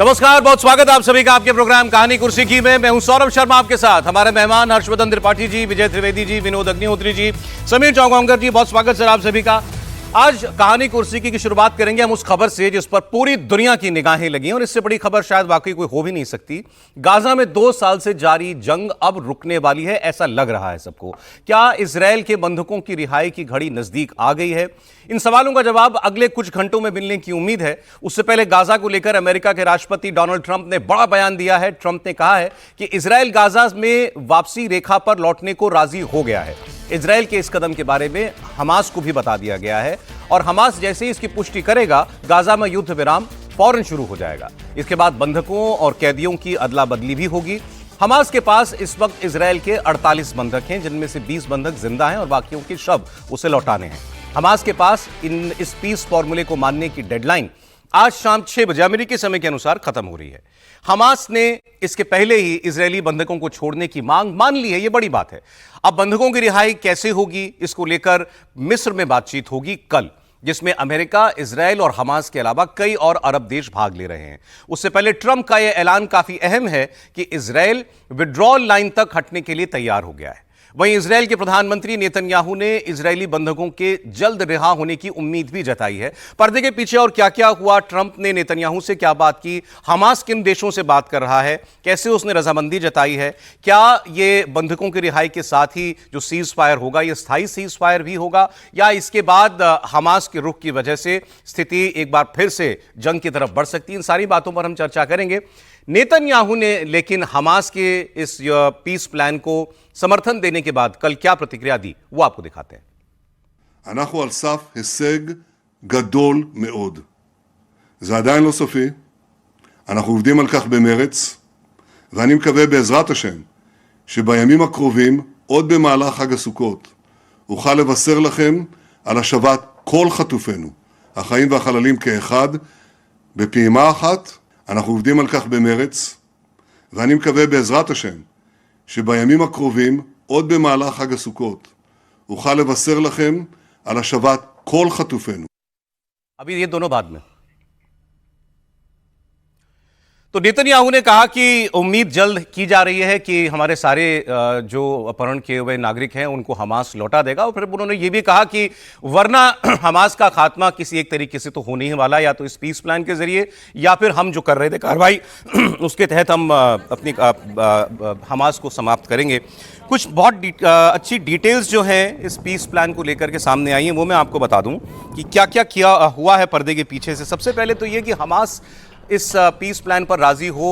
नमस्कार, बहुत स्वागत है आप सभी का आपके प्रोग्राम कहानी कुर्सी की में। मैं हूं सौरभ शर्मा आपके साथ। हमारे मेहमान हर्षवर्धन त्रिपाठी जी, विजय त्रिवेदी जी, विनोद अग्निहोत्री जी, समीर चौगांवकर जी, बहुत स्वागत सर आप सभी का। आज कहानी कुर्सी की शुरुआत करेंगे हम उस खबर से जिस पर पूरी दुनिया की निगाहें लगी और इससे बड़ी खबर शायद वाकई कोई हो भी नहीं सकती। गाजा में 2 साल से जारी जंग अब रुकने वाली है, ऐसा लग रहा है सबको। क्या इजरायल के बंधकों की रिहाई की घड़ी नजदीक आ गई है? इन सवालों का जवाब अगले कुछ घंटों में मिलने की उम्मीद है। उससे पहले गाजा को लेकर अमेरिका के राष्ट्रपति डोनाल्ड ट्रंप ने बड़ा बयान दिया है। ट्रंप ने कहा है कि इजरायल गाजा में वापसी रेखा पर लौटने को राजी हो गया है। इजरायल के इस कदम के बारे में हमास को भी बता दिया गया है और हमास जैसे ही इसकी पुष्टि करेगा, गाजा में युद्ध विराम फौरन शुरू हो जाएगा। इसके बाद बंधकों और कैदियों की अदला बदली भी होगी। हमास के पास इस वक्त इजरायल के 48 बंधक हैं, जिनमें से 20 बंधक जिंदा हैं और बाकियों के शव उसे लौटाने हैं। हमास के पास इस पीस फॉर्मूले को मानने की डेडलाइन आज शाम 6 बजे अमेरिकी समय के अनुसार खत्म हो रही है। हमास ने इसके पहले ही इजरायली बंधकों को छोड़ने की मांग मान ली है, यह बड़ी बात है। अब बंधकों की रिहाई कैसे होगी, इसको लेकर मिस्र में बातचीत होगी कल, जिसमें अमेरिका, इजरायल और हमास के अलावा कई और अरब देश भाग ले रहे हैं। उससे पहले ट्रंप का यह ऐलान काफी अहम है कि इजरायल विड्रॉल लाइन तक हटने के लिए तैयार हो गया है। वहीं इजरायल के प्रधानमंत्री नेतन्याहू ने इजरायली बंधकों के जल्द रिहा होने की उम्मीद भी जताई है। पर्दे के पीछे और क्या क्या हुआ, ट्रंप ने नेतन्याहू से क्या बात की, हमास किन देशों से बात कर रहा है, कैसे उसने रजामंदी जताई है, क्या ये बंधकों की रिहाई के साथ ही जो सीज फायर होगा ये स्थायी सीज फायर भी होगा या इसके बाद हमास के रुख की वजह से स्थिति एक बार फिर से जंग की तरफ बढ़ सकती है। इन सारी बातों पर हम चर्चा करेंगे। नेतन्याहू ने लेकिन हमास के इस पीस प्लान को समर्थन देने के बाद कल क्या प्रतिक्रिया दी, वो आपको दिखाते हैं। אנחנו על סף הישג גדול מאוד. זה עדיין לא סופי. אנחנו עובדים על כך במרץ, ואני מקווה בעזרת השם שבימים הקרובים, עוד במהלך חג הסוכות, אוכל לבשר לכם על השבת כל חטופינו, החיים והחללים כאחד, בפעימה אחת. אנחנו עובדים על כך במרץ, ואני מקווה בעזרת השם שבימים הקרובים, עוד במהלך חג הסוכות, אוכל לבשר לכם על השבת כל חטופינו. अभी ये दोनों बाद में तो नेतन्याहू ने कहा कि उम्मीद जल्द की जा रही है कि हमारे सारे जो अपहरण किए हुए नागरिक हैं उनको हमास लौटा देगा। और फिर उन्होंने ये भी कहा कि वरना हमास का खात्मा किसी एक तरीके से तो होने ही वाला, या तो इस पीस प्लान के जरिए या फिर हम जो कर रहे थे कार्रवाई उसके तहत हम अपनी हमास को समाप्त करेंगे। कुछ बहुत अच्छी डिटेल्स जो हैं इस पीस प्लान को लेकर के सामने आई हैं, वो मैं आपको बता दूं कि क्या क्या किया हुआ है पर्दे के पीछे से। सबसे पहले तो ये कि हमास इस पीस प्लान पर राजी हो,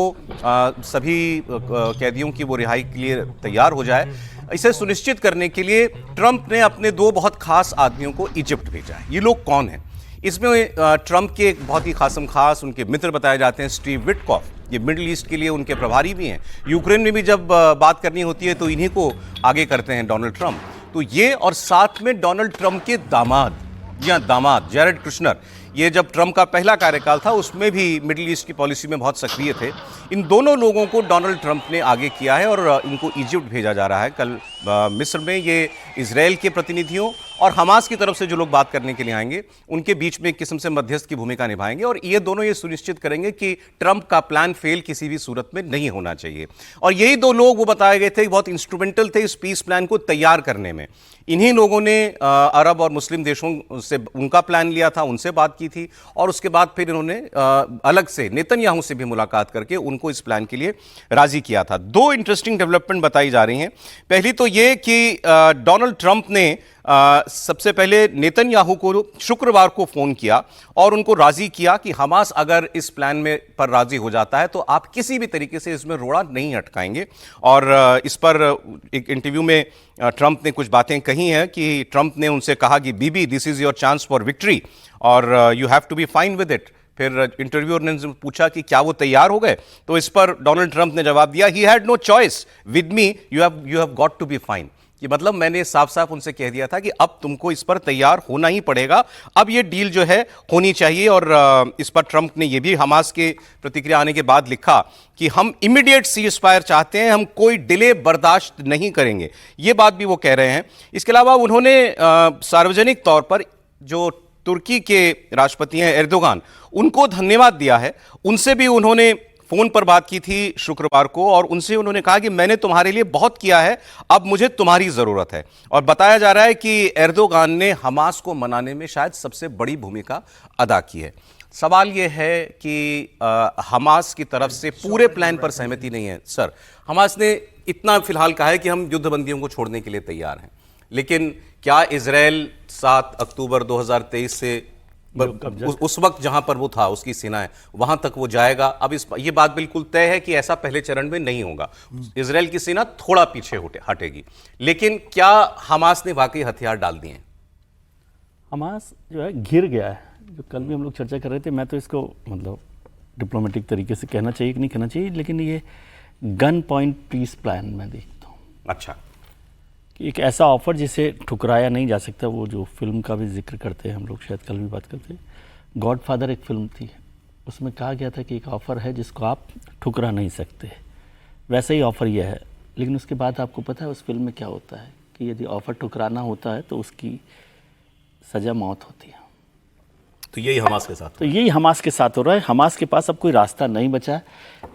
सभी कैदियों की वो रिहाई के लिए तैयार हो जाए, इसे सुनिश्चित करने के लिए ट्रंप ने अपने 2 बहुत खास आदमियों को इजिप्ट भेजा है। ये लोग कौन हैं? इसमें ट्रंप के एक बहुत ही खासम खास उनके मित्र बताए जाते हैं, स्टीव विटकॉफ। ये मिडिल ईस्ट के लिए उनके प्रभारी भी हैं। यूक्रेन में भी जब बात करनी होती है तो इन्हीं को आगे करते हैं डोनाल्ड ट्रंप। तो ये और साथ में डोनाल्ड ट्रंप के दामाद जैरेड कुशनर, ये जब ट्रंप का पहला कार्यकाल था उसमें भी मिडिल ईस्ट की पॉलिसी में बहुत सक्रिय थे। इन दोनों लोगों को डोनाल्ड ट्रंप ने आगे किया है और इनको इजिप्ट भेजा जा रहा है। कल मिस्र में ये इजरायल के प्रतिनिधियों और हमास की तरफ से जो लोग बात करने के लिए आएंगे उनके बीच में एक किस्म से मध्यस्थ की भूमिका निभाएंगे और ये दोनों ये सुनिश्चित करेंगे कि ट्रंप का प्लान फेल किसी भी सूरत में नहीं होना चाहिए। और यही 2 लोग वो बताए गए थे बहुत इंस्ट्रूमेंटल थे इस पीस प्लान को तैयार करने में। इन्हीं लोगों ने अरब और मुस्लिम देशों से उनका प्लान लिया था, उनसे बात की थी और उसके बाद फिर इन्होंने अलग से नेतन्याहू से भी मुलाकात करके उनको इस प्लान के लिए राजी किया था। 2 इंटरेस्टिंग डेवलपमेंट बताई जा रही हैं। पहली तो ये कि डोनाल्ड ट्रंप ने सबसे पहले नेतन्याहू को शुक्रवार को फोन किया और उनको राजी किया कि हमास अगर इस प्लान में पर राजी हो जाता है तो आप किसी भी तरीके से इसमें रोड़ा नहीं अटकाएंगे। और इस पर एक इंटरव्यू में ट्रंप ने कुछ बातें कही हैं कि ट्रंप ने उनसे कहा कि बीबी this is your chance for victory और you have to be fine with it. फिर इंटरव्यूअर ने पूछा कि क्या वो तैयार हो गए, तो इस पर डोनाल्ड ट्रंप ने जवाब दिया, he had no choice with me, you have got to be fine. कि मतलब मैंने साफ साफ उनसे कह दिया था कि अब तुमको इस पर तैयार होना ही पड़ेगा, अब ये डील जो है होनी चाहिए। और इस पर ट्रंप ने ये भी हमास के प्रतिक्रिया आने के बाद लिखा कि हम इमीडिएट सीज फायर चाहते हैं, हम कोई डिले बर्दाश्त नहीं करेंगे। ये बात भी वो कह रहे हैं। इसके अलावा उन्होंने सार्वजनिक तौर पर जो तुर्की के राष्ट्रपति हैं एर्दोगान, उनको धन्यवाद दिया है। उनसे भी उन्होंने फोन पर बात की थी शुक्रवार को और उनसे उन्होंने कहा कि मैंने तुम्हारे लिए बहुत किया है, अब मुझे तुम्हारी जरूरत है। और बताया जा रहा है कि एर्दोगान ने हमास को मनाने में शायद सबसे बड़ी भूमिका अदा की है। सवाल यह है कि हमास की तरफ से पूरे प्लान पर सहमति नहीं है। सर, हमास ने इतना फिलहाल कहा है कि हम युद्धबंदियों को छोड़ने के लिए तैयार हैं, लेकिन क्या इजराइल 7 अक्टूबर 2023 से उस वक्त जहां पर वो था, उसकी सेनाएं वहां तक वो जाएगा? अब ये बात बिल्कुल तय है कि ऐसा पहले चरण में नहीं होगा। इजराइल की सेना थोड़ा पीछे हटेगी, लेकिन क्या हमास ने वाकई हथियार डाल दिए हैं? हमास जो है घिर गया है। जो कल भी हम लोग चर्चा कर रहे थे, मैं तो इसको मतलब डिप्लोमेटिक तरीके से कहना चाहिए कि नहीं कहना चाहिए, लेकिन ये गन पॉइंट पीस प्लान मैं देखता हूँ। अच्छा, कि एक ऐसा ऑफर जिसे ठुकराया नहीं जा सकता। वो जो फिल्म का भी जिक्र करते हैं हम लोग, शायद कल भी बात करते हैं, गॉडफादर एक फिल्म थी, उसमें कहा गया था कि एक ऑफ़र है जिसको आप ठुकरा नहीं सकते। वैसा ही ऑफ़र यह है, लेकिन उसके बाद आपको पता है उस फिल्म में क्या होता है कि यदि ऑफ़र ठुकराना होता है तो उसकी सज़ा मौत होती है। तो यही हमास के साथ, तो यही हमास के साथ हो रहा है। हमास के पास अब कोई रास्ता नहीं बचा है।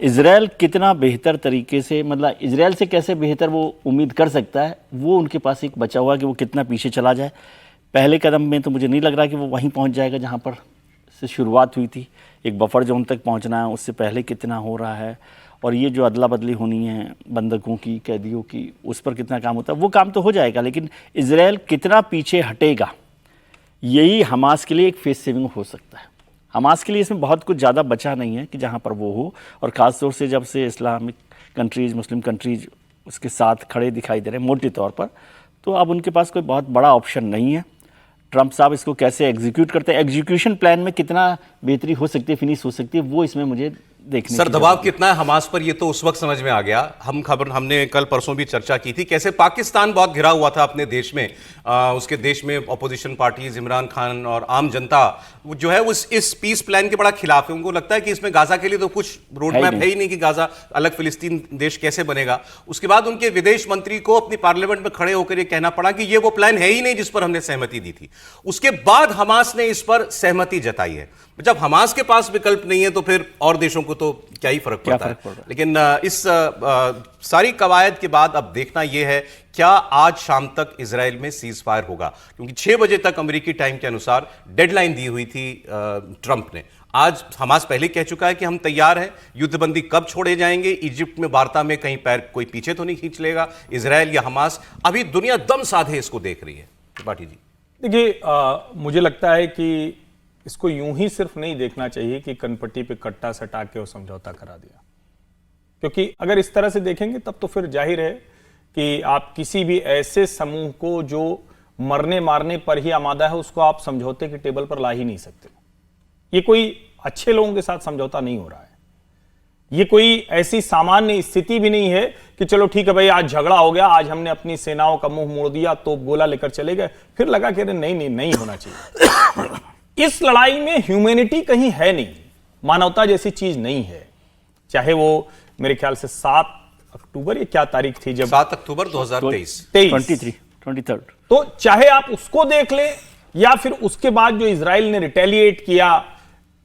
इजराइल कितना बेहतर तरीके से, मतलब इजराइल से कैसे बेहतर वो उम्मीद कर सकता है, वो उनके पास एक बचा हुआ कि वो कितना पीछे चला जाए। पहले कदम में तो मुझे नहीं लग रहा कि वो वहीं पहुंच जाएगा जहां पर से शुरुआत हुई थी। एक बफर जोन तक पहुंचना है, उससे पहले कितना हो रहा है, और ये जो अदला बदली होनी है बंधकों की, कैदियों की, उस पर कितना काम होता है, वो काम तो हो जाएगा। लेकिन इजराइल कितना पीछे हटेगा, यही हमास के लिए एक फेस सेविंग हो सकता है। हमास के लिए इसमें बहुत कुछ ज़्यादा बचा नहीं है कि जहाँ पर वो हो, और ख़ास तौर से जब से इस्लामिक कंट्रीज़, मुस्लिम कंट्रीज़ उसके साथ खड़े दिखाई दे रहे हैं मोटे तौर पर, तो अब उनके पास कोई बहुत बड़ा ऑप्शन नहीं है। ट्रंप साहब इसको कैसे एग्जीक्यूट करते हैं, एग्जीक्यूशन प्लान में कितना बेहतरी हो सकती है, फिनिश हो सकती है, वो इसमें मुझे देखने सर दबाव कितना है हमास पर, ये तो उस वक्त समझ में आ गया। हमने कल परसों भी चर्चा की थी कैसे पाकिस्तान बहुत घिरा हुआ था अपने देश में। उसके देश में अपोजिशन पार्टीज, इमरान खान और आम जनता जो है उस इस पीस प्लान के बड़ा खिलाफ है। उनको लगता है कि इसमें गाजा के लिए तो कुछ रोड मैप है ही नहीं कि गाजा अलग फिलिस्तीन देश कैसे बनेगा। उसके बाद उनके विदेश मंत्री को अपनी पार्लियामेंट में खड़े होकर ये कहना पड़ा कि ये वो प्लान है ही नहीं जिस पर हमने सहमति दी थी। उसके बाद हमास ने इस पर सहमति जताई है। जब हमास के पास विकल्प नहीं है तो फिर और देशों को तो क्या ही फर्क पड़ता है। लेकिन इस सारी कवायद के बाद अब देखना यह है क्या आज शाम तक इजराइल में सीज फायर होगा, क्योंकि 6 बजे तक अमेरिकी टाइम के अनुसार डेडलाइन दी हुई थी ट्रंप ने। आज हमास पहले कह चुका है कि हम तैयार हैं। युद्धबंदी कब छोड़े जाएंगे, इजिप्ट में वार्ता में कहीं पैर कोई पीछे तो नहीं खींच लेगा इजराइल या हमास? अभी दुनिया दम साधे इसको देख रही है। त्रिपाठी जी देखिए, मुझे लगता है कि इसको यूं ही सिर्फ नहीं देखना चाहिए कि कनपट्टी पे कट्टा सटा के और समझौता करा दिया, क्योंकि अगर इस तरह से देखेंगे तब तो फिर जाहिर है कि आप किसी भी ऐसे समूह को जो मरने मारने पर ही आमादा है उसको आप समझौते के टेबल पर ला ही नहीं सकते। ये कोई अच्छे लोगों के साथ समझौता नहीं हो रहा है। ये कोई ऐसी सामान्य स्थिति भी नहीं है कि चलो ठीक है भाई आज झगड़ा हो गया, आज हमने अपनी सेनाओं का मुंह मोड़ दिया तो गोला लेकर चले गए, फिर लगा कि नहीं होना चाहिए। इस लड़ाई में ह्यूमैनिटी कहीं है नहीं, मानवता जैसी चीज नहीं है। चाहे वो मेरे ख्याल से 7 अक्टूबर, ये क्या तारीख थी जब 7 अक्टूबर 2023 23 तो चाहे आप उसको देख ले या फिर उसके बाद जो इजराइल ने रिटेलिएट किया,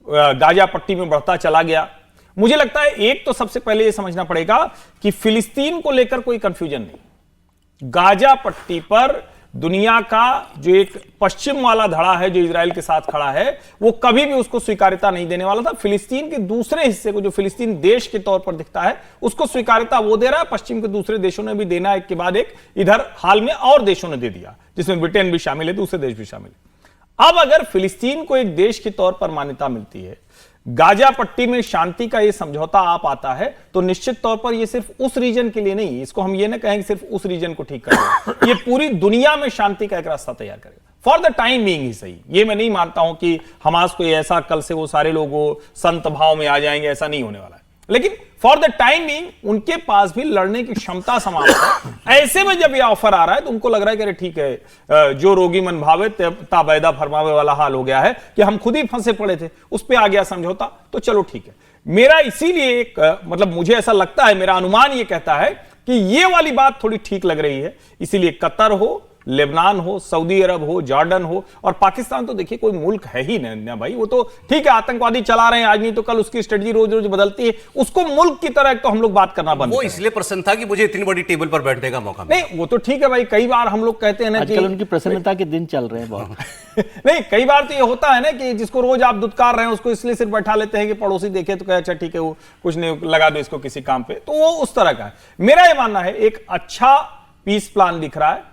गाजा पट्टी में बढ़ता चला गया। मुझे लगता है एक तो सबसे पहले यह समझना पड़ेगा कि फिलिस्तीन को लेकर कोई कंफ्यूजन नहीं। गाजा पट्टी पर दुनिया का जो एक पश्चिम वाला धड़ा है जो इजराइल के साथ खड़ा है, वो कभी भी उसको स्वीकार्यता नहीं देने वाला था। फिलिस्तीन के दूसरे हिस्से को जो फिलिस्तीन देश के तौर पर दिखता है उसको स्वीकार्यता वो दे रहा है। पश्चिम के दूसरे देशों ने भी देना एक के बाद एक, इधर हाल में और देशों ने दे दिया जिसमें ब्रिटेन भी शामिल है, दूसरे देश भी शामिल है। अब अगर फिलिस्तीन को एक देश के तौर पर मान्यता मिलती है, गाजा पट्टी में शांति का यह समझौता आप आता है, तो निश्चित तौर पर यह सिर्फ उस रीजन के लिए नहीं, इसको हम ये ना कहेंगे सिर्फ उस रीजन को ठीक करेगा, ये पूरी दुनिया में शांति का एक रास्ता तैयार करेगा। फॉर द टाइम बीइंग ही सही। ये मैं नहीं मानता हूं कि हमास को ऐसा कल से वो सारे लोग संत भाव में आ जाएंगे, ऐसा नहीं होने वाला है। लेकिन फॉर द टाइम बीइंग उनके पास भी लड़ने की क्षमता समाप्त है। ऐसे में जब ये ऑफर आ रहा है तो उनको लग रहा है कि अरे ठीक है, जो रोगी मन भावे ता बैदा फरमावे वाला हाल हो गया है कि हम खुद ही फंसे पड़े थे, उस पे आ गया समझौता, तो चलो ठीक है। मेरा इसीलिए एक मतलब मुझे ऐसा लगता है, मेरा अनुमान ये कहता है कि ये वाली बात थोड़ी ठीक लग रही है। इसीलिए कतर हो, लेबनान हो, सऊदी अरब हो, जॉर्डन हो, और पाकिस्तान तो देखिए कोई मुल्क है ही नहीं ना भाई। वो तो ठीक है आतंकवादी चला रहे हैं आज, नहीं तो कल उसकी स्ट्रेटजी रोज रोज बदलती है, उसको मुल्क की तरह तो हम लोग बात करना बंद वो करें। इसलिए प्रसन्न था कि मुझे इतनी बड़ी टेबल पर बैठने का मौका मिला। नहीं वो तो ठीक है भाई, कई बार हम लोग कहते हैं ना कि आजकल उनकी प्रसन्नता के दिन चल रहे हैं बहुत। नहीं कई बार तो ये होता है ना कि जिसको रोज आप दुत्कार रहे हैं उसको इसलिए सिर्फ बैठा लेते हैं कि पड़ोसी देखे तो कहे अच्छा ठीक है वो कुछ नहीं, लगा दो इसको किसी काम पे, तो वो उस तरह का है। मेरा ये मानना है एक अच्छा पीस प्लान दिख रहा है।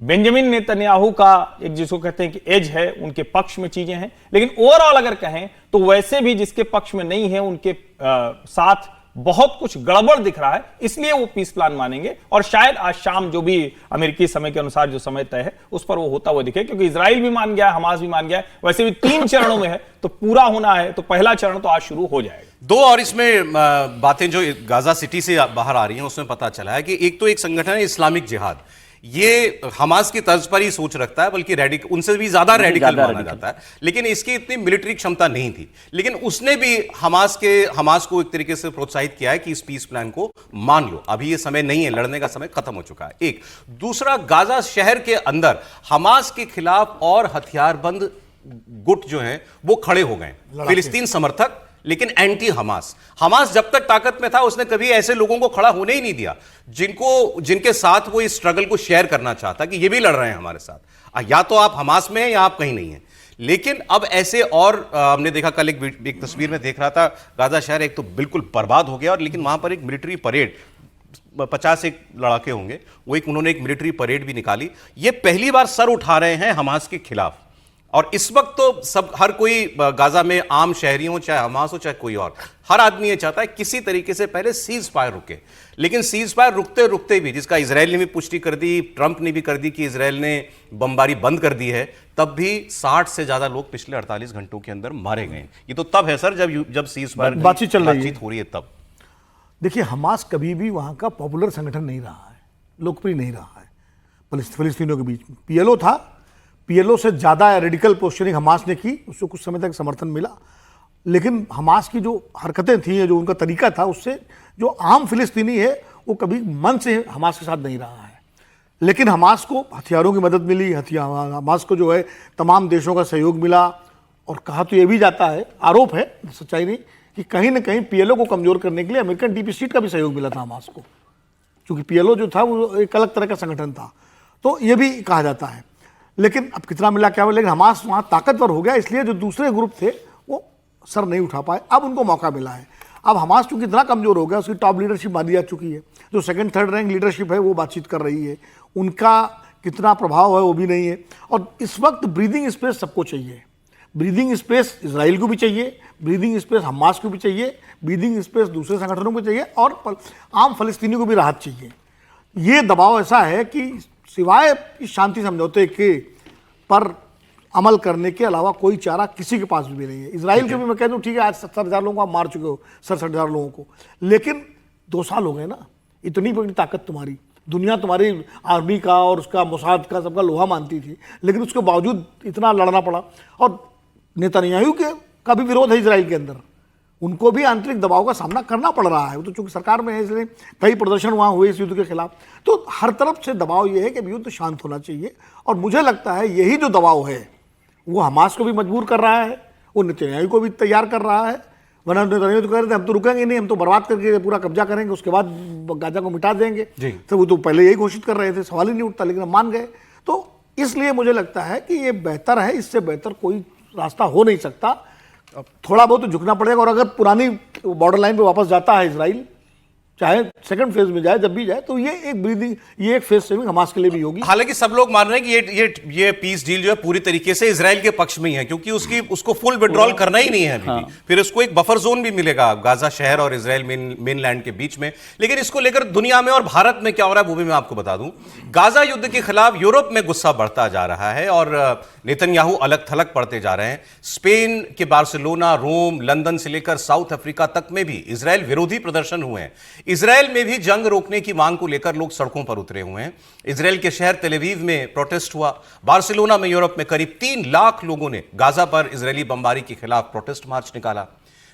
बेंजामिन नेतन्याहू का एक जिसको कहते हैं कि एज है, उनके पक्ष में चीजें हैं, लेकिन ओवरऑल अगर कहें तो वैसे भी जिसके पक्ष में नहीं है उनके साथ बहुत कुछ गड़बड़ दिख रहा है, इसलिए वो पीस प्लान मानेंगे और शायद आज शाम जो भी अमेरिकी समय के अनुसार जो समय तय है उस पर वो होता हुआ दिखे, क्योंकि इजराइल भी मान गया, हमास भी मान गया है, वैसे भी 3 चरणों में है तो पूरा होना है, तो पहला चरण तो आज शुरू हो जाएगा। 2 और इसमें बातें जो गाजा सिटी से बाहर आ रही हैं उसमें पता चला है कि एक तो एक संगठन है इस्लामिक जिहाद, ये हमास की तर्ज पर ही सोच रखता है, बल्कि रेडिकल उनसे भी ज्यादा रेडिकल माना जाता है, लेकिन इसकी इतनी मिलिट्री क्षमता नहीं थी। लेकिन उसने भी हमास को एक तरीके से प्रोत्साहित किया है कि इस पीस प्लान को मान लो, अभी ये समय नहीं है, लड़ने का समय खत्म हो चुका है। एक दूसरा, गाजा शहर के अंदर हमास के खिलाफ और हथियारबंद गुट जो हैं वो खड़े हो गए, फिलिस्तीन समर्थक, लेकिन एंटी हमास जब तक ताकत में था उसने कभी ऐसे लोगों को खड़ा होने ही नहीं दिया जिनके साथ वो इस स्ट्रगल को शेयर करना चाहता कि ये भी लड़ रहे हैं हमारे साथ, या तो आप हमास में हैं या आप कहीं नहीं हैं। लेकिन अब ऐसे, और हमने देखा कल एक तस्वीर में देख रहा था, गाजा शहर एक तो बिल्कुल बर्बाद हो गया, और लेकिन वहां पर एक मिलिट्री परेड, 50 एक लड़ाके होंगे, वो उन्होंने एक मिलिट्री परेड भी निकाली। ये पहली बार सर उठा रहे हैं हमास के खिलाफ, और इस वक्त तो हर कोई गाजा में आम शहरी हो, चाहे हमास हो चाहे कोई और, हर आदमी ये चाहता है किसी तरीके से पहले सीज फायर रुके। लेकिन सीज फायर रुकते रुकते भी, जिसका इजराइल ने भी पुष्टि कर दी, ट्रंप ने भी कर दी कि इजराइल ने बमबारी बंद कर दी है, तब भी 60 से ज्यादा लोग पिछले 48 घंटों के अंदर मारे गए। ये तो तब है सर जब सीज फायर बातचीत चल रही है, हो रही है तब। देखिए हमास कभी भी वहां का पॉपुलर संगठन नहीं रहा है, लोकप्रिय नहीं रहा है फिलिस्तीनियों के बीच में। पीएलओ था, पीएलओ से ज़्यादा रेडिकल पोस्चरिंग हमास ने की, उसको कुछ समय तक समर्थन मिला, लेकिन हमास की जो हरकतें थी, जो उनका तरीका था, उससे जो आम फिलिस्तीनी है वो कभी मन से हमास के साथ नहीं रहा है। लेकिन हमास को हथियारों की मदद मिली, हमास को जो है तमाम देशों का सहयोग मिला, और कहा तो ये भी जाता है, आरोप है, सच्चाई नहीं, कि कहीं ना कहीं पीएलओ को कमज़ोर करने के लिए अमेरिकन डीप स्टेट का भी सहयोग मिला था हमास को, क्योंकि पीएलओ जो था वो एक अलग तरह का संगठन था, तो ये भी कहा जाता है। लेकिन अब कितना मिला क्या मिला, लेकिन हमास वहाँ ताकतवर हो गया, इसलिए जो दूसरे ग्रुप थे वो सर नहीं उठा पाए, अब उनको मौका मिला है। अब हमास चूंकि इतना कमज़ोर हो गया, उसकी टॉप लीडरशिप मारी जा चुकी है, जो 2nd 3rd रैंक लीडरशिप है वो बातचीत कर रही है, उनका कितना प्रभाव है वो भी नहीं है। और इस वक्त ब्रीदिंग स्पेस सबको चाहिए, ब्रीदिंग स्पेस इजराइल को भी चाहिए, ब्रीदिंग स्पेस हमास को भी चाहिए, ब्रीदिंग स्पेस दूसरे संगठनों को चाहिए, और आम फलस्तीनियों को भी राहत चाहिए। ये दबाव ऐसा है कि सिवाय इस शांति समझौते के पर अमल करने के अलावा कोई चारा किसी के पास भी नहीं है। इजराइल के भी मैं कह दूं ठीक है, आज 70,000 लोगों को आप मार चुके हो, 67,000 लोगों को, लेकिन 2 साल हो गए ना, इतनी बड़ी ताकत तुम्हारी, दुनिया तुम्हारी आर्मी का और उसका मोसाद का सबका लोहा मानती थी, लेकिन उसके बावजूद इतना लड़ना पड़ा। और नेतन्याहू के का भी विरोध है इजराइल के अंदर, उनको भी आंतरिक दबाव का सामना करना पड़ रहा है, वो तो चूंकि सरकार में है इसलिए कई प्रदर्शन वहाँ हुए इस युद्ध के खिलाफ। तो हर तरफ से दबाव ये है कि युद्ध शांत होना चाहिए, और मुझे लगता है यही जो दबाव है वो हमास को भी मजबूर कर रहा है, वो नेतन्याहू को भी तैयार कर रहा है। वरना नेतन्याहू तो कह रहे थे हम तो रुकेंगे नहीं, हम तो बर्बाद करके पूरा कब्जा करेंगे, उसके बाद गाजा को मिटा देंगे, तो वो तो पहले यही घोषित कर रहे थे, सवाल ही नहीं उठता, लेकिन हम मान गए। तो इसलिए मुझे लगता है कि ये बेहतर है, इससे बेहतर कोई रास्ता हो नहीं सकता। थोड़ा बहुत तो झुकना पड़ेगा, और अगर पुरानी बॉर्डर लाइन पे वापस जाता है इजराइल, चाहे 2nd फेज में जाए, जब भी जाए, तो ये एक ब्रीदिंग, ये एक फेज सेविंग हमास के लिए भी होगी। हालांकि सब लोग मान रहे हैं कि ये पीस डील जो है पूरी तरीके से इजराइल के पक्ष में ही है, क्योंकि उसको फुल विड्रॉल करना ही नहीं है अभी भी। फिर उसको एक बफर जोन भी मिलेगा गाजा शहर और इजराइल मेनलैंड के बीच में। लेकिन इसको लेकर दुनिया में और भारत में क्या हो रहा है वो भी मैं आपको बता दूं। गाजा युद्ध के खिलाफ यूरोप में गुस्सा बढ़ता जा रहा है, और नेतन्याहू अलग थलग पड़ते जा रहे हैं। स्पेन के बार्सिलोना, रोम, लंदन से लेकर साउथ अफ्रीका तक में भी इजराइल विरोधी प्रदर्शन हुए हैं। इजराइल में भी जंग रोकने की मांग को लेकर लोग सड़कों पर उतरे हुए हैं। इजराइल के शहर तेल अवीव में प्रोटेस्ट हुआ। बार्सिलोना में यूरोप में करीब 3 लाख लोगों ने गाजा पर इजरायली बमबारी के खिलाफ प्रोटेस्ट मार्च निकाला।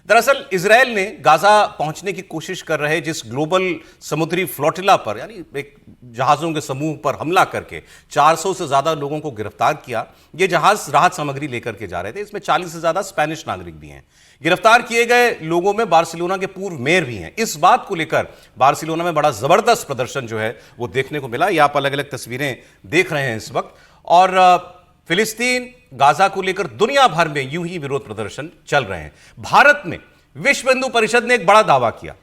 दरअसल इजरायल ने गाजा पहुंचने की कोशिश कर रहे जिस ग्लोबल समुद्री फ्लोटिला पर, यानी एक जहाजों के समूह पर हमला करके 400 से ज्यादा लोगों को गिरफ्तार किया। ये जहाज राहत सामग्री लेकर के जा रहे थे। इसमें 40 से ज्यादा स्पेनिश नागरिक भी हैं। गिरफ्तार किए गए लोगों में बार्सिलोना के पूर्व मेयर भी हैं। इस बात को लेकर बार्सिलोना में बड़ा जबरदस्त प्रदर्शन जो है वो देखने को मिला। ये आप अलग अलग तस्वीरें देख रहे हैं इस वक्त। और फिलिस्तीन गाजा को लेकर दुनिया भर में यूं ही विरोध प्रदर्शन चल रहे हैं। भारत में विश्व हिंदू परिषद ने एक बड़ा दावा किया।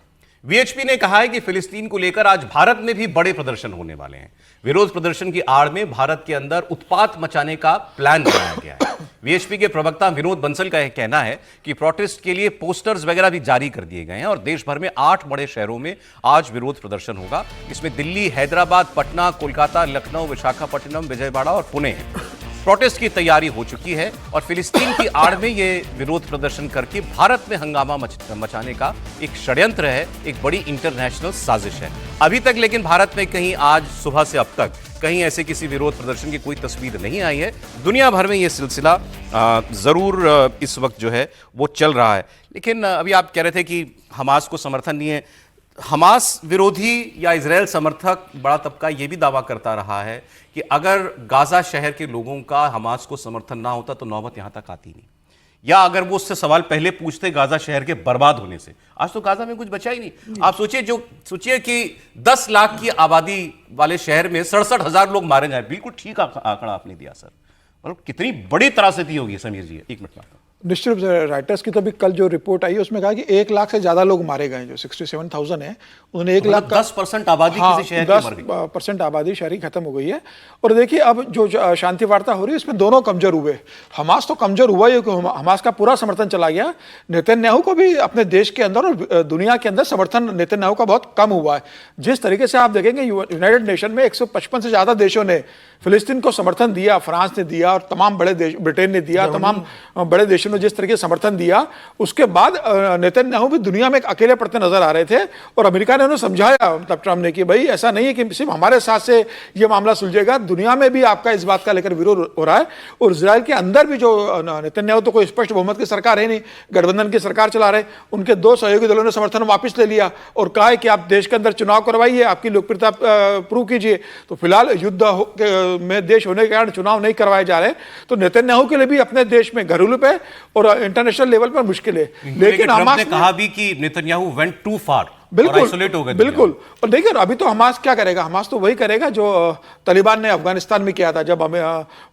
वीएचपी ने कहा है कि फिलिस्तीन को लेकर आज भारत में भी बड़े प्रदर्शन होने वाले हैं। विरोध प्रदर्शन की आड़ में भारत के अंदर उत्पात मचाने का प्लान बनाया गया है। वीएचपी के प्रवक्ता विनोद बंसल का यह कहना है कि प्रोटेस्ट के लिए पोस्टर्स वगैरह भी जारी कर दिए गए हैं और देश भर में 8 बड़े शहरों में आज विरोध प्रदर्शन होगा। इसमें दिल्ली, हैदराबाद, पटना, कोलकाता, लखनऊ, विशाखापट्टनम, विजयवाड़ा और पुणे हैं। प्रोटेस्ट की तैयारी हो चुकी है और फिलिस्तीन की आड़ में यह विरोध प्रदर्शन करके भारत में हंगामा मचाने का एक षड्यंत्र है, एक बड़ी इंटरनेशनल साजिश है। अभी तक लेकिन भारत में कहीं आज सुबह से अब तक कहीं ऐसे किसी विरोध प्रदर्शन की कोई तस्वीर नहीं आई है। दुनिया भर में यह सिलसिला जरूर इस वक्त जो है वो चल रहा है। लेकिन अभी आप कह रहे थे कि हमास को समर्थन नहीं है। हमास विरोधी या इजरायल समर्थक बड़ा तबका यह भी दावा करता रहा है कि अगर गाजा शहर के लोगों का हमास को समर्थन ना होता तो नौबत यहां तक आती नहीं, या अगर वो उससे सवाल पहले पूछते गाजा शहर के बर्बाद होने से। आज तो गाजा में कुछ बचा ही नहीं। आप सोचिए कि 10 लाख की आबादी वाले शहर में 67,000 लोग मारे जाए। बिल्कुल ठीक आंकड़ा आपने दिया सर। मतलब कितनी बड़ी त्रासदी होगी समीर जी। एक मिनट में निश्चित रूप से राइटर्स की तो भी कल जो रिपोर्ट आई है उसमें कहा कि 1 लाख से ज्यादा लोग मारे गए। जो 67,000 है उन्होंने 1 लाख 10% आबादी किसी शहर की मर गई। 10% आबादी शहरी खत्म हो गई है। और देखिए अब जो शांति वार्ता हो रही है इसमें दोनों कमजोर हुए। हमास तो कमजोर हुआ ही, हमास का पूरा समर्थन चला गया। नेतन्याहू को भी अपने देश के अंदर और दुनिया के अंदर समर्थन नेतन्याहू का बहुत कम हुआ है। जिस तरीके से आप देखेंगे यूनाइटेड नेशन में 155 से ज्यादा देशों ने फिलिस्तीन को समर्थन दिया। फ्रांस ने दिया और तमाम बड़े देश, ब्रिटेन ने दिया, तमाम बड़े देशों ने जिस तरीके से समर्थन दिया, उसके बाद नेतन्याहू भी दुनिया में एक अकेले पड़ते नजर आ रहे थे। और अमेरिका ने उन्हें समझाया, मतलब ट्रम्प ने, कि भाई ऐसा नहीं है कि सिर्फ हमारे साथ से ये मामला सुलझेगा, दुनिया में भी आपका इस बात का लेकर विरोध हो रहा है। और इजराइल के अंदर भी जो नेतन्याहू तो कोई स्पष्ट बहुमत की सरकार है नहीं, गठबंधन की सरकार चला रहे, उनके 2 सहयोगी दलों ने समर्थन वापस ले लिया और कहा है कि आप देश के अंदर चुनाव करवाइए, आपकी लोकप्रियता प्रूव कीजिए। तो फिलहाल युद्ध में देश होने के कारण चुनाव नहीं करवाए जा रहे। तो नेतन्याहू के लिए भी अपने देश में घरेलू पे और इंटरनेशनल लेवल पर मुश्किल है। लेकिन हमास ने कहा भी कि नेतन्याहू वेंट टू फार, बिल्कुल आइसोलेट हो गए। बिल्कुल। और देखिए अभी तो हमास क्या करेगा? हमास तो वही करेगा जो तालिबान ने अफगानिस्तान में किया था। जब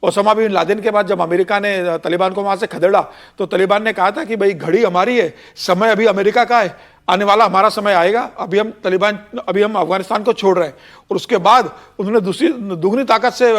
ओसामा बिन लादेन के बाद जब अमेरिका ने तालिबान को वहां से खदेड़ा तो तालिबान ने कहा था कि भाई घड़ी हमारी है, समय अभी अमेरिका का है, आने वाला हमारा समय आएगा, अभी हम अफगानिस्तान को छोड़ रहे हैं। और उसके बाद उन्होंने दुगनी ताकत से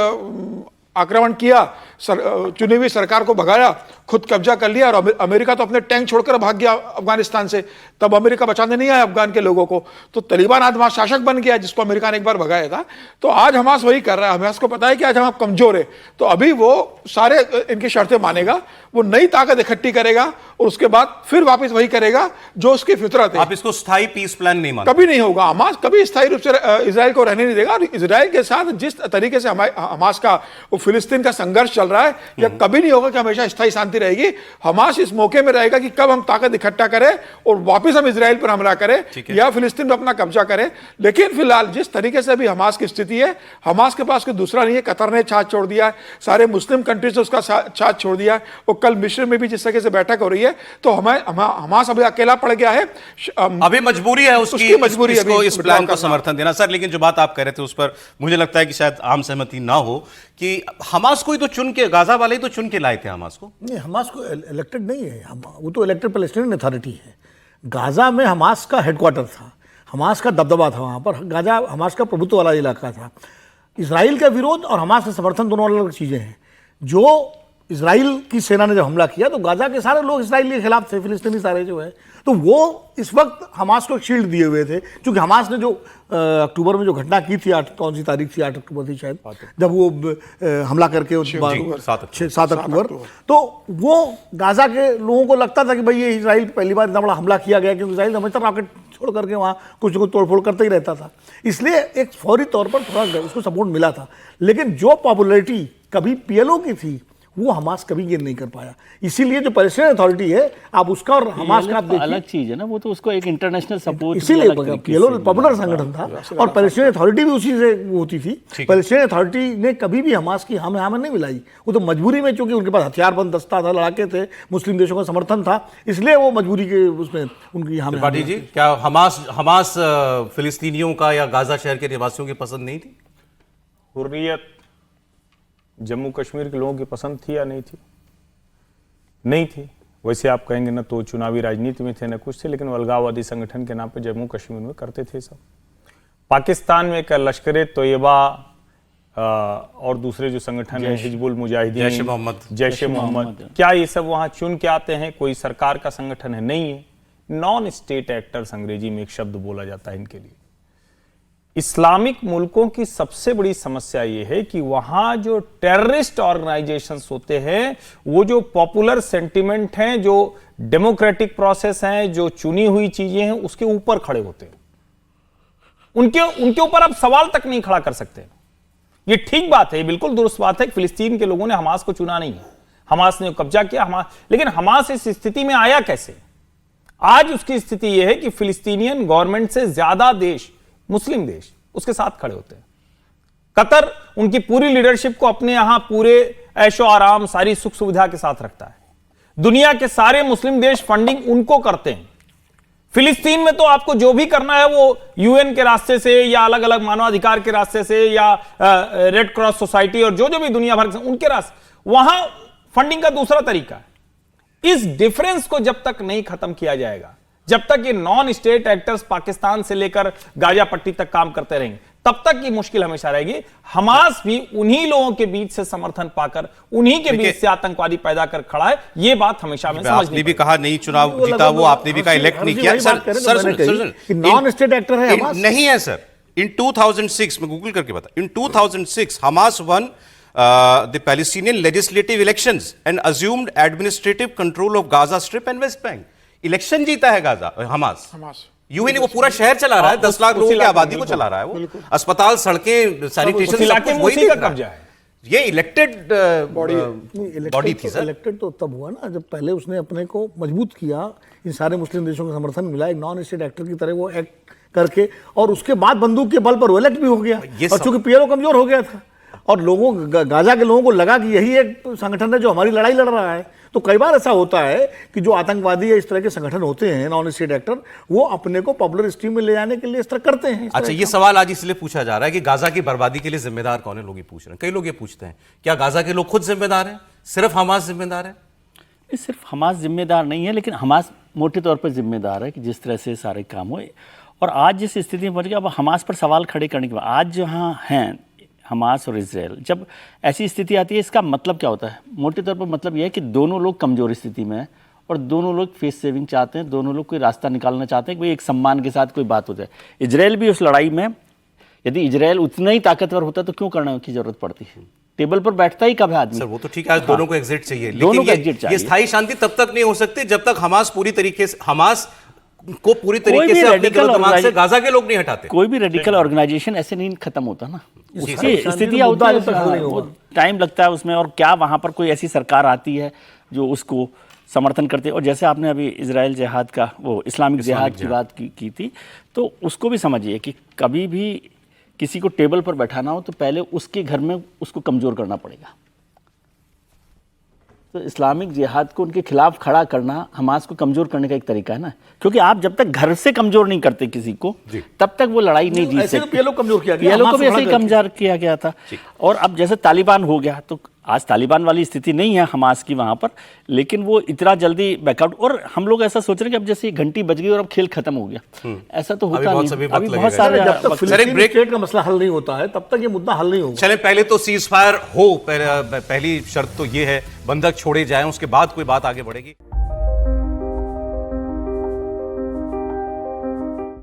आक्रमण किया, चुनी हुई सरकार को भगाया, खुद कब्जा कर लिया। और अमेरिका तो अपने टैंक छोड़कर भाग गया अफगानिस्तान से। तब अमेरिका बचाने नहीं आया अफगान के लोगों को। तो तालिबान आज वहां शासक बन गया जिसको अमेरिका ने एक बार भगाया था। तो आज हमास वही कर रहा है। हमास को पता है कि आज हम कमजोर है, तो अभी वो सारे इनकी शर्तें मानेगा, वो नई ताकत इकट्ठी करेगा और उसके बाद फिर वापस वही करेगा जो उसकी फितरत है। आप इसको स्थायी पीस प्लान नहीं मानते? कभी नहीं होगा। हमास कभी स्थायी रूप से इजराइल को रहने नहीं देगा। और इजराइल के साथ जिस तरीके से हमास का फिलिस्तीन का संघर्ष चल रहा है, यह कभी नहीं होगा कि हमेशा स्थायी शांति रहेगी। हमास इस मौके में रहेगा कि कब हम ताकत इकट्ठा करें और वापस हम इजराइल पर हमला करें या फिलिस्तीन पर अपना कब्जा करें। लेकिन फिलहाल जिस तरीके से अभी हमास की स्थिति है, हमास के पास कोई दूसरा नहीं है। कतर ने साथ छोड़ दिया, सारे मुस्लिम कंट्रीज ने उसका साथ छोड़ दिया। और कल मिस्र में भी जिस तरीके से बैठक हो रही है, तो हमास अभी अकेला पड़ गया है। अभी मजबूरी है उसकी मजबूरी इस प्लान को समर्थन देना। सर, लेकिन जो बात आप कह रहे थे उस पर मुझे लगता है कि शायद आम सहमति ना हो कि हमास को ही तो चुन के, गाजा वाले ही तो चुन के लाए थे हमास को। नहीं, हमास को इलेक्टेड नहीं है, वो तो इलेक्टेड पैलेस्टीनियन अथॉरिटी है। गाजा में हमास का हेडक्वार्टर था, हमास का दबदबा था वहाँ पर। गाजा हमास का प्रभुत्व वाला इलाका था। इजराइल का विरोध और हमास का समर्थन दोनों अलग अलग चीज़ें हैं। जो इजराइल की सेना ने जब हमला किया तो गाजा के सारे लोग इजराइल के खिलाफ थे, फिलिस्तीनी सारे जो है, तो वो इस वक्त हमास को एक शील्ड दिए हुए थे। क्योंकि हमास ने जो अक्टूबर में जो घटना की थी, कौन सी तारीख थी, 8 अक्टूबर थी शायद, जब वो हमला करके 7 अक्टूबर, तो वो गाजा के लोगों को लगता था कि भाई ये इजराइल पहली बार इतना बड़ा हमला किया गया, क्योंकि इजराइल हमेशा रॉकेट छोड़ करके वहाँ कुछ न कुछ तोड़फोड़ करता ही रहता था। इसलिए एक फौरी तौर पर थोड़ा उसको सपोर्ट मिला था। लेकिन जो पॉपुलरिटी कभी पीएलओ की थी वो हमास कभी गेन नहीं कर पाया। इसीलिए जो पैलेस्टाइन अथॉरिटी है, आप उसका और हमास का आप देखिए, अलग चीज है ना, वो तो उसको एक इंटरनेशनल सपोर्ट, इसीलिए पीएलओ पॉपुलर संगठन था और पैलेस्टाइन अथॉरिटी भी उसी से वो होती थी। पैलेस्टाइन अथॉरिटी ने कभी भी हमास की हमें नहीं मिलाई, वो तो मजबूरी में, चूंकि उनके पास हथियारबंद दस्ता था, लड़ाके थे, मुस्लिम देशों का समर्थन था, इसलिए वो मजबूरी के उसमें उनकी त्रिपाठी जी, क्या हमास फिलिस्तीनियों का या गाजा शहर के निवासियों की पसंद नहीं थी? हुर्रियत जम्मू कश्मीर के लोगों की पसंद थी या नहीं थी? नहीं थी। वैसे आप कहेंगे ना तो चुनावी राजनीति में थे, ना कुछ थे, लेकिन अलगाववादी संगठन के नाम पे जम्मू कश्मीर में करते थे सब। पाकिस्तान में एक लश्कर तैयबा और दूसरे जो संगठन है हिजबुल मुजाहिदीन, जैश ए मोहम्मद, क्या ये सब वहां चुन के आते हैं? कोई सरकार का संगठन है? नहीं है। नॉन स्टेट एक्टर्स अंग्रेजी में एक शब्द बोला जाता है इनके लिए। इस्लामिक मुल्कों की सबसे बड़ी समस्या यह है कि वहां जो टेररिस्ट ऑर्गेनाइजेशंस होते हैं, वो जो पॉपुलर सेंटिमेंट हैं, जो डेमोक्रेटिक प्रोसेस हैं, जो चुनी हुई चीजें हैं, उसके ऊपर खड़े होते हैं। उनके ऊपर आप सवाल तक नहीं खड़ा कर सकते। ये ठीक बात है, ये बिल्कुल दुरुस्त बात है कि फिलिस्तीन के लोगों ने हमास को चुना नहीं है, हमास ने कब्जा किया, लेकिन हमास इस स्थिति में आया कैसे? आज उसकी स्थिति यह है कि फिलिस्तीनियन गवर्नमेंट से ज्यादा देश, मुस्लिम देश, उसके साथ खड़े होते हैं। कतर उनकी पूरी लीडरशिप को अपने यहां पूरे ऐशो आराम, सारी सुख सुविधा के साथ रखता है। दुनिया के सारे मुस्लिम देश फंडिंग उनको करते हैं। फिलिस्तीन में तो आपको जो भी करना है वो यूएन के रास्ते से या अलग अलग मानवाधिकार के रास्ते से या रेड क्रॉस सोसाइटी और जो भी दुनिया भर के उनके रास्ते, वहां फंडिंग का दूसरा तरीका है। इस डिफरेंस को जब तक नहीं खत्म किया जाएगा, जब तक ये नॉन स्टेट एक्टर्स पाकिस्तान से लेकर गाजा पट्टी तक काम करते रहेंगे, तब तक ये मुश्किल हमेशा रहेगी। हमास भी उन्हीं लोगों के बीच से समर्थन पाकर, उन्हीं के बीच से आतंकवादी पैदा कर खड़ा है। ये बात हमेशा में समझनी आपने भी कहा नहीं चुनाव जीता, वो आपने भी कहा इलेक्ट नहीं किया। सर नॉन स्टेट एक्टर है हमास? नहीं है सर। इन 2006 में गूगल करके बता, इन 2006 Hamas one the Palestinian legislative elections and assumed administrative control of Gaza Strip and West Bank. Election जीता है गाजा हमास। यूएन वो पूरा शहर चला रहा है, 10 लाख लोगों की आबादी को चला रहा है, वो अस्पताल, सड़कें, सैनिटेशन सब कुछ वही का कब्जा है। ये इलेक्टेड बॉडी थी सर। इलेक्टेड तो तब हुआ ना जब पहले उसने अपने को मजबूत किया, इन सारे मुस्लिम देशों का समर्थन मिला, एक नॉन स्टेट एक्टर की तरह वो एक्ट करके, और उसके बाद बंदूक के बल पर वो इलेक्ट भी हो गया। और चूंकि पीएलओ कमजोर हो गया था और गाजा के लोगों को लगा कि यही एक संगठन है जो हमारी लड़ाई लड़ रहा है, तो कई बार ऐसा होता है कि जो आतंकवादी या इस तरह के संगठन होते हैं नॉन स्टेट एक्टर, वो अपने को पॉपुलर स्ट्रीम में ले जाने के लिए इस तरह करते हैं। अच्छा, ये सवाल आज इसलिए पूछा जा रहा है कि गाजा की बर्बादी के लिए जिम्मेदार कौन है, लोग ये पूछ रहे हैं। कई लोग ये पूछते हैं क्या गाजा के लोग खुद जिम्मेदार हैं, सिर्फ हमास जिम्मेदार है? सिर्फ हमास जिम्मेदार नहीं है, लेकिन हमास मोटे तौर पर जिम्मेदार है कि जिस तरह से सारे काम हुए। और आज जिस स्थिति में पहुंच गया, अब हमास पर सवाल खड़े करने के बाद आज जहाँ हैं हमास और इजराइल, जब ऐसी स्थिति आती है, इसका मतलब क्या होता है? मोटे तौर पर मतलब यह है कि दोनों लोग कमजोर स्थिति में हैं और दोनों लोग फेस सेविंग चाहते हैं, दोनों लोग कोई रास्ता निकालना चाहते हैं कि भाई एक सम्मान के साथ कोई बात हो जाए। इजराइल भी उस लड़ाई में, यदि इजराइल उतना ही ताकतवर होता तो क्यों करने की जरूरत पड़ती है? टेबल पर बैठता ही कब है आदमी? सर वो तो ठीक है, दोनों को एग्जिट चाहिए, दोनों को लेकिन एग्जिट चाहिए। ये स्थायी शांति तब तक नहीं हो सकती जब तक हमास पूरी तरीके से, हमास को पूरी तरीके से अपने दिमाग से गाजा के लोग नहीं हटाते। कोई भी रेडिकल ऑर्गेनाइजेशन ऐसे नहीं खत्म होता ना, उसकी स्थितियां होती है, टाइम लगता है उसमें। और क्या वहां पर कोई ऐसी सरकार आती है जो उसको समर्थन करते? और जैसे आपने अभी इजराइल जिहाद का, वो इस्लामिक जिहाद की बात की थी, तो उसको भी समझिए कि कभी भी किसी को टेबल पर बैठाना हो तो पहले उसके घर में उसको कमजोर करना पड़ेगा। तो इस्लामिक जिहाद को उनके खिलाफ खड़ा करना हमास को कमजोर करने का एक तरीका है ना, क्योंकि आप जब तक घर से कमजोर नहीं करते किसी को, तब तक वो लड़ाई नहीं जीत सकते। पीएलओ कमजोर किया गया, पीएलओ को भी ऐसे ही कमजोर किया गया था। और अब जैसे तालिबान हो गया, तो आज तालिबान वाली स्थिति नहीं है हमास की वहां पर, लेकिन वो इतना जल्दी बैकआउट, और हम लोग ऐसा सोच रहे हैं कि अब जैसे घंटी बज गई और अब खेल खत्म हो गया, ऐसा तो होता नहीं। अभी बहुत सारे, जब तक फिलिस्तीन स्टेट का मसला हल नहीं होता है तब तक ये मुद्दा हल नहीं होगा। चले पहले तो सीज फायर हो, पहली शर्त तो ये है बंधक छोड़े जाएं, उसके बाद कोई बात आगे बढ़ेगी।